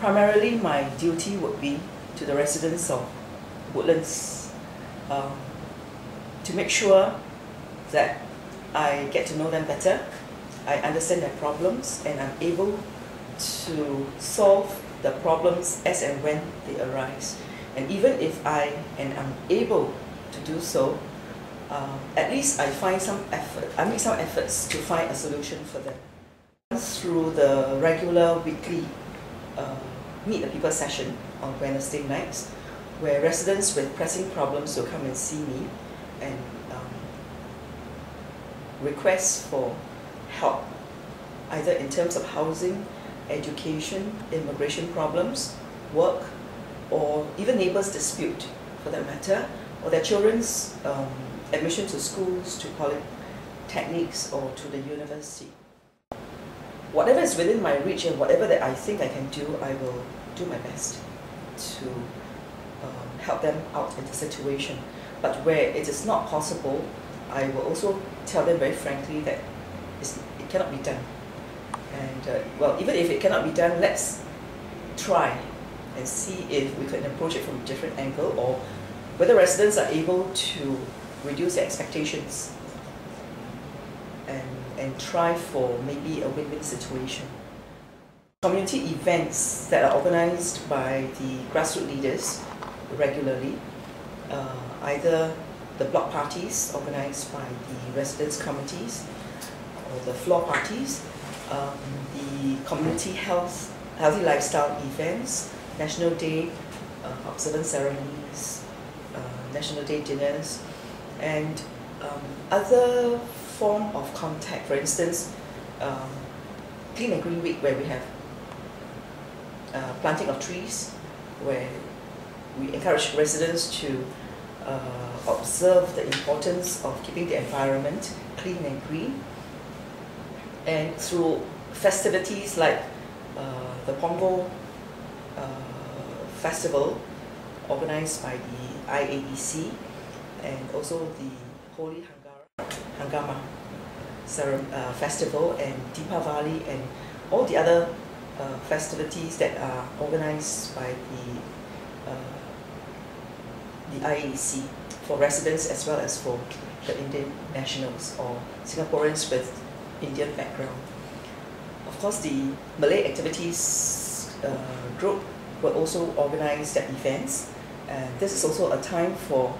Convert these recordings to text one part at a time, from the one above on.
primarily my duty would be to the residents of Woodlands to make sure that I get to know them better, I understand their problems, and I'm able to solve the problems as and when they arise. And even if I am unable to do so, at least I make some efforts to find a solution for them. Through the regular weekly Meet the People session on Wednesday nights, where residents with pressing problems will come and see me and request for help, either in terms of housing, education, immigration problems, work, or even neighbours' dispute for that matter, or their children's admission to schools, to polytechnics, or to the university. Whatever is within my reach and whatever that I think I can do, I will do my best to help them out in the situation. But where it is not possible, I will also tell them very frankly that it cannot be done. And well, even if it cannot be done, let's try and see if we can approach it from a different angle, or whether residents are able to reduce their expectations and try for maybe a win-win situation. Community events that are organized by the grassroots leaders regularly, either the block parties organized by the residents' committees, or the floor parties, the community healthy lifestyle events, National Day observance ceremonies, National Day dinners, and other form of contact. For instance, Clean and Green Week, where we have planting of trees, where we encourage residents to observe the importance of keeping the environment clean and green. And through festivities like the Pongo Festival, organized by the IAEC, and also the Holy Hangama Festival, and Deepavali, and all the other festivities that are organized by the IAEC for residents as well as for the Indian nationals or Singaporeans with Indian background. Of course, the Malay Activities Group will also organize their events. This is also a time for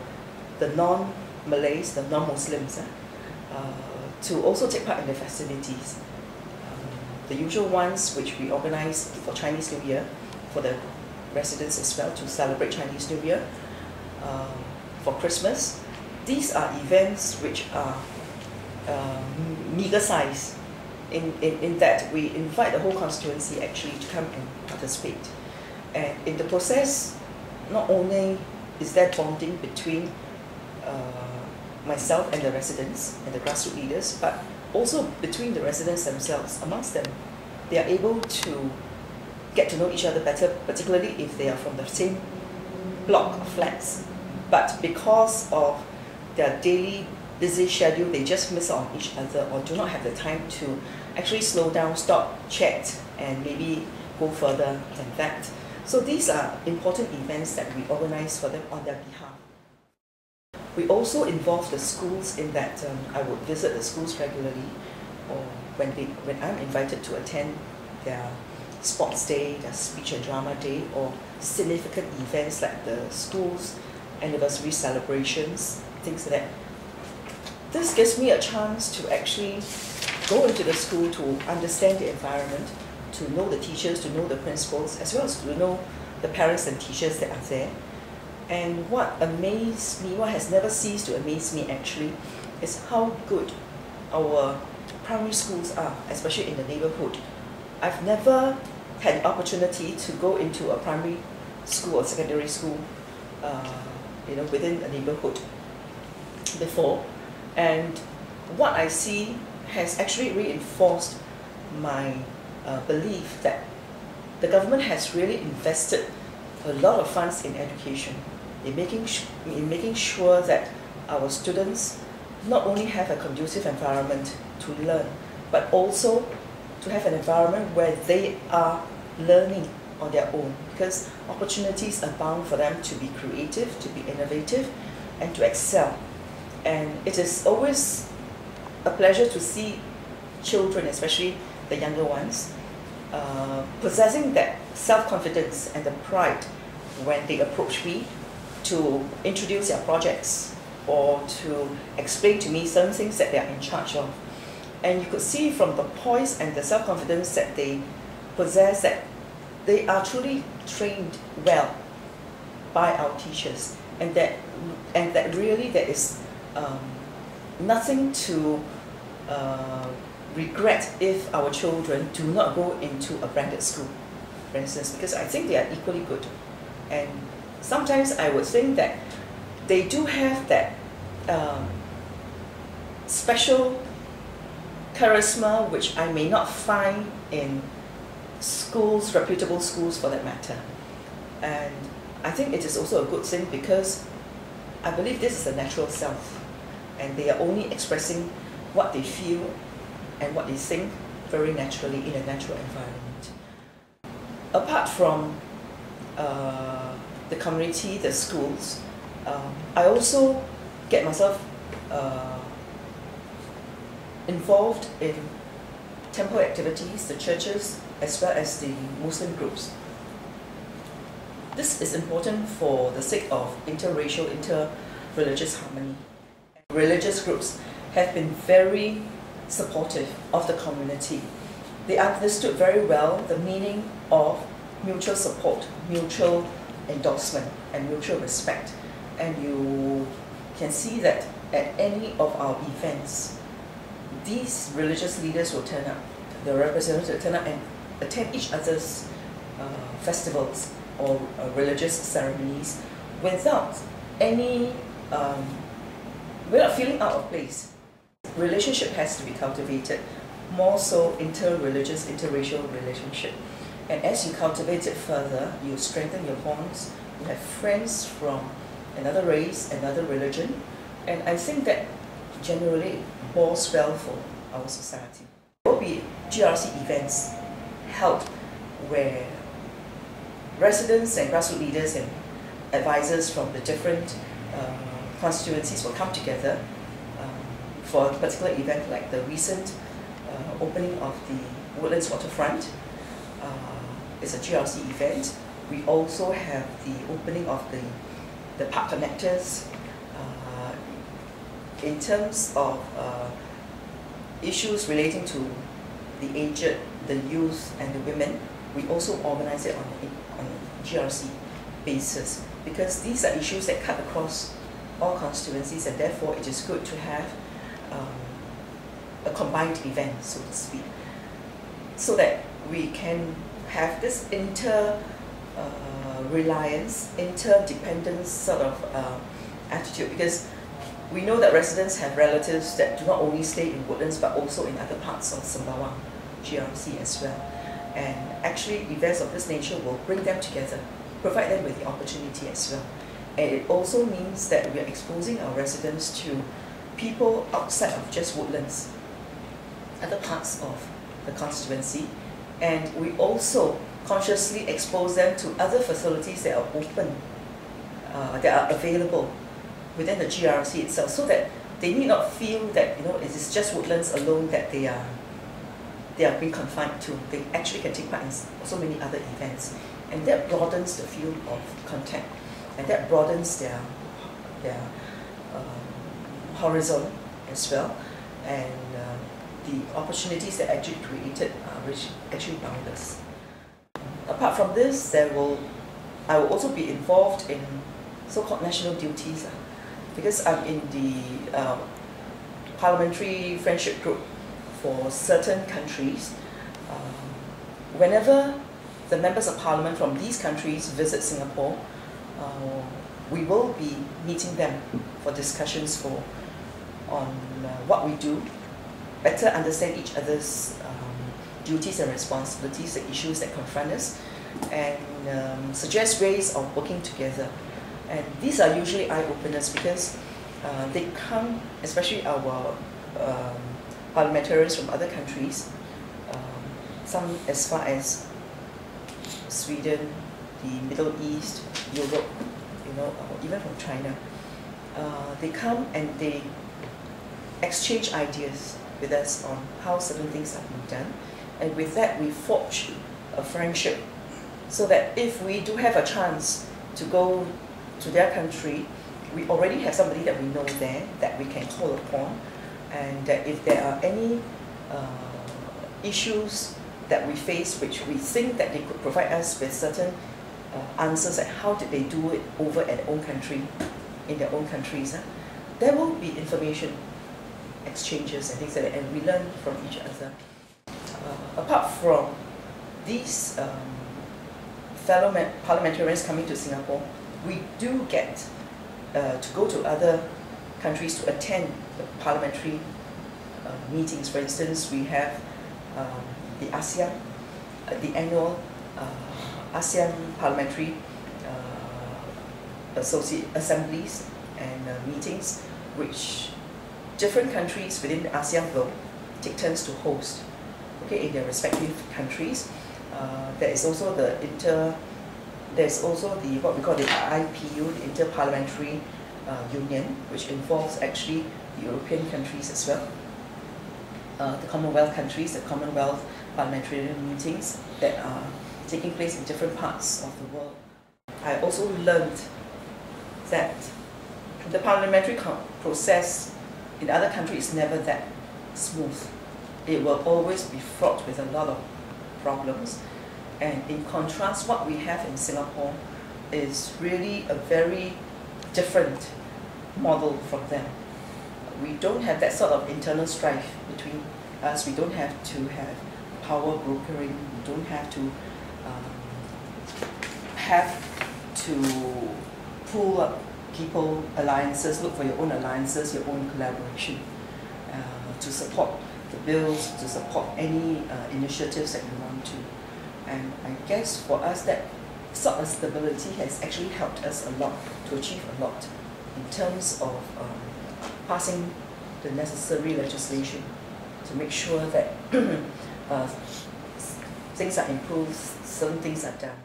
the non-Malays, the non-Muslims, to also take part in the festivities. The usual ones which we organize for Chinese New Year, for the residents as well to celebrate Chinese New Year, for Christmas. These are events which are meager size in that we invite the whole constituency actually to come and participate. And in the process, not only is there bonding between myself and the residents and the grassroots leaders, but also between the residents themselves, amongst them. They are able to get to know each other better, particularly if they are from the same block of flats. But because of their daily busy schedule, they just miss on each other or do not have the time to actually slow down, stop, chat, and maybe go further than that. So these are important events that we organize for them on their behalf. We also involve the schools in that I would visit the schools regularly, or when I'm invited to attend their sports day, their speech and drama day, or significant events like the school's anniversary celebrations, things like that. This gives me a chance to actually go into the school to understand the environment, to know the teachers, to know the principals, as well as to know the parents and teachers that are there. And what amazed me, what has never ceased to amaze me actually, is how good our primary schools are, especially in the neighborhood. I've never had the opportunity to go into a primary school or secondary school within a neighborhood before. And what I see has actually reinforced my belief that the government has really invested a lot of funds in education, in making sure that our students not only have a conducive environment to learn, but also to have an environment where they are learning on their own, because opportunities abound for them to be creative, to be innovative, and to excel. And it is always a pleasure to see children, especially the younger ones, possessing that self-confidence and the pride when they approach me to introduce their projects or to explain to me certain things that they are in charge of. And you could see from the poise and the self-confidence that they possess that they are truly trained well by our teachers, and that really there is nothing to regret if our children do not go into a branded school, for instance, because I think they are equally good. And sometimes I would think that they do have that special charisma which I may not find in schools, reputable schools for that matter. And I think it is also a good thing because I believe this is a natural self, and they are only expressing what they feel and what they think very naturally in a natural environment. Apart from the community, the schools, I also get myself involved in temple activities, the churches, as well as the Muslim groups. This is important for the sake of interracial, inter-religious harmony. Religious groups have been very supportive of the community. They understood very well the meaning of mutual support, mutual endorsement, and mutual respect. And you can see that at any of our events, these religious leaders will turn up, the representatives will turn up and attend each other's festivals or religious ceremonies without any, without feeling out of place. Relationship has to be cultivated, more so inter-religious, interracial relationship. And as you cultivate it further, you strengthen your bonds, you have friends from another race, another religion, and I think that generally bodes well for our society. There will be GRC events held where residents and grassroots leaders and advisors from the different constituencies will come together for a particular event, like the recent opening of the Woodlands waterfront. It's a GRC event. We also have the opening of the park connectors. In terms of issues relating to the aged, the youth, and the women, we also organize it on a GRC basis, because these are issues that cut across all constituencies, and therefore it is good to have a combined event, so to speak, so that we can have this reliance, interdependence sort of attitude, because we know that residents have relatives that do not only stay in Woodlands but also in other parts of Sembawang GRC as well. And actually events of this nature will bring them together, provide them with the opportunity as well. And it also means that we are exposing our residents to people outside of just Woodlands, other parts of the constituency. And we also consciously expose them to other facilities that are open, that are available within the GRC itself, so that they need not feel that it is just Woodlands alone that they are being confined to. They actually can take part in so many other events, and that broadens the field of contact, and that broadens their horizon as well, and the opportunities that are actually created are actually boundless. Apart from this, I will also be involved in so-called national duties, because I'm in the parliamentary friendship group for certain countries. Whenever the members of parliament from these countries visit Singapore, we will be meeting them for discussions on what we do, better understand each other's duties and responsibilities, the issues that confront us, and suggest ways of working together. And these are usually eye-openers, because they come, especially our parliamentarians from other countries, some as far as Sweden, the Middle East, Europe, or even from China. They come and they exchange ideas with us on how certain things have been done, and with that we forge a friendship, so that if we do have a chance to go to their country, we already have somebody that we know there that we can call upon, and that if there are any issues that we face which we think that they could provide us with certain answers at how did they do it over at their own country, in their own countries, there will be information exchanges and things like that, and we learn from each other. Apart from these fellow parliamentarians coming to Singapore, we do get to go to other countries to attend the parliamentary meetings. For instance, we have the ASEAN, the annual ASEAN parliamentary assemblies and meetings, which different countries within the ASEAN globe take turns to host, okay, in their respective countries. There is also there's also the what we call the IPU, the Inter-Parliamentary Union, which involves actually the European countries as well. The Commonwealth countries, the Commonwealth parliamentary meetings that are taking place in different parts of the world. I also learned that the parliamentary process in other countries is never that smooth. It will always be fraught with a lot of problems, and in contrast, what we have in Singapore is really a very different model from them. We don't have that sort of internal strife between us. We don't have to have power brokering. We don't have to pull up people, alliances, look for your own alliances, your own collaboration to support the bills, to support any initiatives that you want to. And I guess for us, that sort of stability has actually helped us a lot to achieve a lot in terms of passing the necessary legislation to make sure that things are improved, certain things are done.